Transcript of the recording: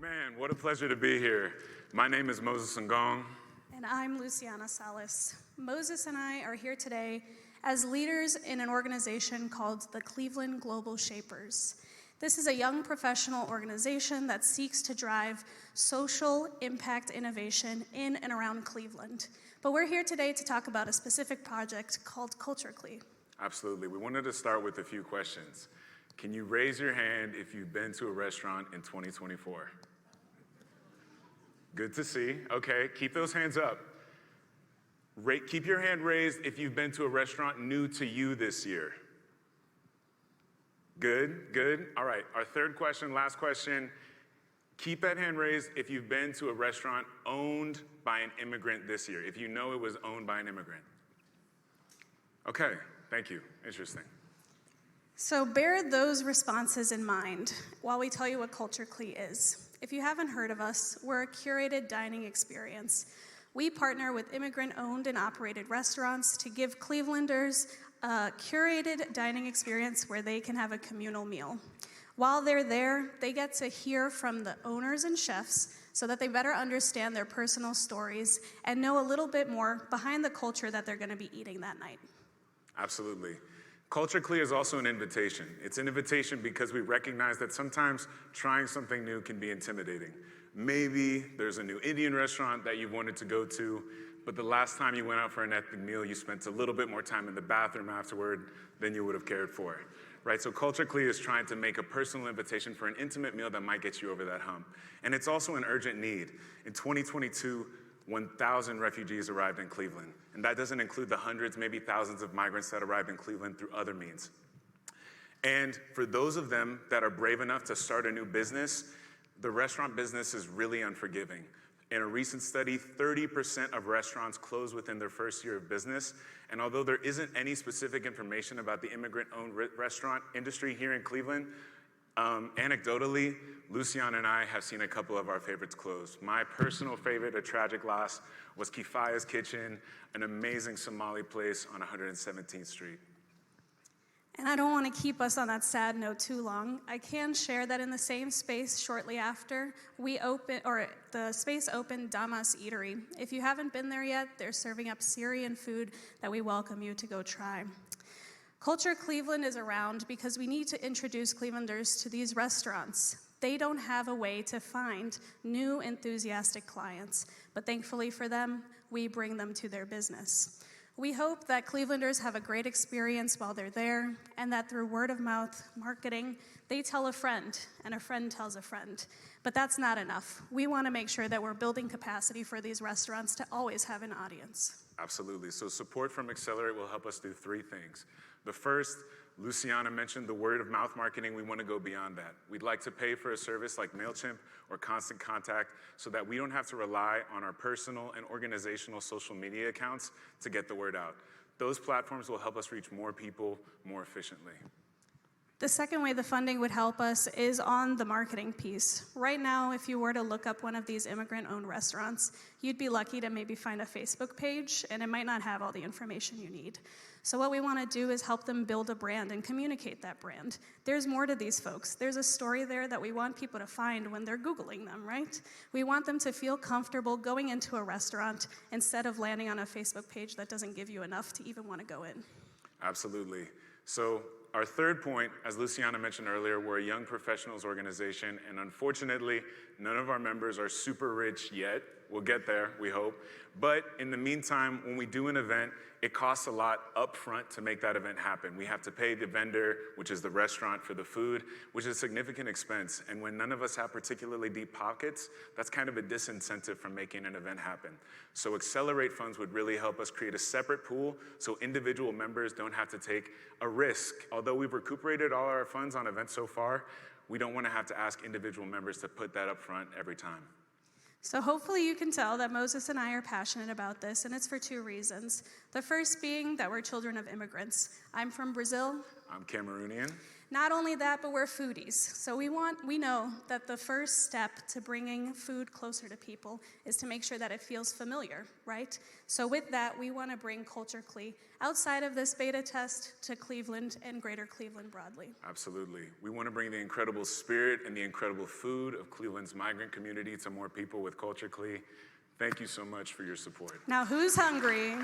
Man, what a pleasure to be here. My name is Moses Ngong. And I'm Luciana Salles. Moses and I are here today as leaders in an organization called the Cleveland Global Shapers. This is a young professional organization that seeks to drive social impact innovation in and around Cleveland. But we're here today to talk about a specific project called Culture.CLE. Absolutely. We wanted to start with a few questions. Can you raise your hand if you've been to a restaurant in 2024? Good to see. Okay, keep those hands up. Keep your hand raised if you've been to a restaurant new to you this year. Good, good. All right, our third question, last question. Keep that hand raised if you've been to a restaurant owned by an immigrant this year, if you know it was owned by an immigrant. Okay, thank you. Interesting. So bear those responses in mind while we tell you what Culture.CLE is. If you haven't heard of us, we're a curated dining experience. We partner with immigrant-owned and operated restaurants to give Clevelanders a curated dining experience where they can have a communal meal. While they're there, they get to hear from the owners and chefs so that they better understand their personal stories and know a little bit more behind the culture that they're going to be eating that night. Absolutely. Culture.CLE is also an invitation. It's an invitation because we recognize that sometimes trying something new can be intimidating. Maybe there's a new Indian restaurant that you've wanted to go to, but the last time you went out for an ethnic meal, you spent a little bit more time in the bathroom afterward than you would have cared for, right? So Culture.CLE is trying to make a personal invitation for an intimate meal that might get you over that hump. And it's also an urgent need. In 2022, 1,000 refugees arrived in Cleveland. And that doesn't include the hundreds, maybe thousands of migrants that arrived in Cleveland through other means. And for those of them that are brave enough to start a new business, the restaurant business is really unforgiving. In a recent study, 30% of restaurants close within their first year of business. And although there isn't any specific information about the immigrant-owned restaurant industry here in Cleveland, anecdotally, Luciana and I have seen a couple of our favorites close. My personal favorite, a tragic loss, was Kifaya's Kitchen, an amazing Somali place on 117th Street. And I don't want to keep us on that sad note too long. I can share that in the same space shortly after, the space opened Damas Eatery. If you haven't been there yet, they're serving up Syrian food that we welcome you to go try. Culture Cleveland is around because we need to introduce Clevelanders to these restaurants. They don't have a way to find new, enthusiastic clients, but thankfully for them, we bring them to their business. We hope that Clevelanders have a great experience while they're there, and that through word-of-mouth marketing, they tell a friend, and a friend tells a friend. But that's not enough. We want to make sure that we're building capacity for these restaurants to always have an audience. Absolutely. So support from Accelerate will help us do three things. The first, Luciana mentioned the word-of-mouth marketing. We want to go beyond that. We'd like to pay for a service like MailChimp or Constant Contact so that we don't have to rely on our personal and organizational social media accounts to get the word out. Those platforms will help us reach more people more efficiently. The second way the funding would help us is on the marketing piece. Right now, if you were to look up one of these immigrant-owned restaurants, you'd be lucky to maybe find a Facebook page, and it might not have all the information you need. So what we want to do is help them build a brand and communicate that brand. There's more to these folks. There's a story there that we want people to find when they're Googling them, right? We want them to feel comfortable going into a restaurant instead of landing on a Facebook page that doesn't give you enough to even want to go in. Absolutely. So our third point, as Luciana mentioned earlier, we're a young professionals organization, and unfortunately, none of our members are super rich yet. We'll get there, we hope. But in the meantime, when we do an event, it costs a lot up front to make that event happen. We have to pay the vendor, which is the restaurant, for the food, which is a significant expense. And when none of us have particularly deep pockets, that's kind of a disincentive from making an event happen. So Accelerate funds would really help us create a separate pool so individual members don't have to take a risk. Although we've recuperated all our funds on events so far, we don't want to have to ask individual members to put that up front every time. So hopefully you can tell that Moses and I are passionate about this, and it's for two reasons. The first being that we're children of immigrants. I'm from Brazil. I'm Cameroonian. Not only that, but we're foodies. So we know that the first step to bringing food closer to people is to make sure that it feels familiar, right? So with that, we want to bring Culture.CLE outside of this beta test to Cleveland and greater Cleveland broadly. Absolutely. We want to bring the incredible spirit and the incredible food of Cleveland's migrant community to more people with Culture.CLE. Thank you so much for your support. Now, who's hungry?